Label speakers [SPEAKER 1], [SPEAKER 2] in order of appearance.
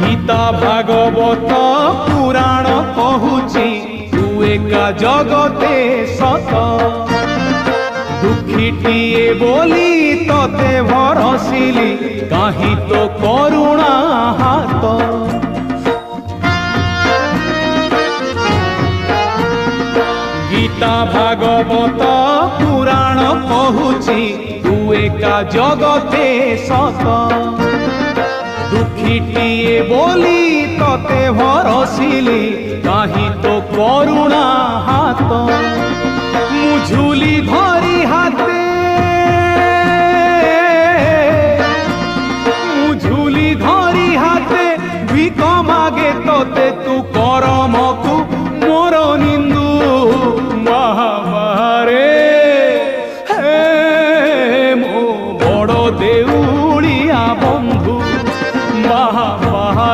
[SPEAKER 1] गीता भागवत पुराण कहूची तू एका जगते सत दुखीटिए बोली तते भरसिली काहि तो करुणा हाथ गीता भागवत पुराण कहूची तू एका जगते सत दुखीटिए बोली तते भरसिली काहि तो करुणा हाथ मुझुली धरी हाथे मुझुली धरी हाथे भिक मागे तते तू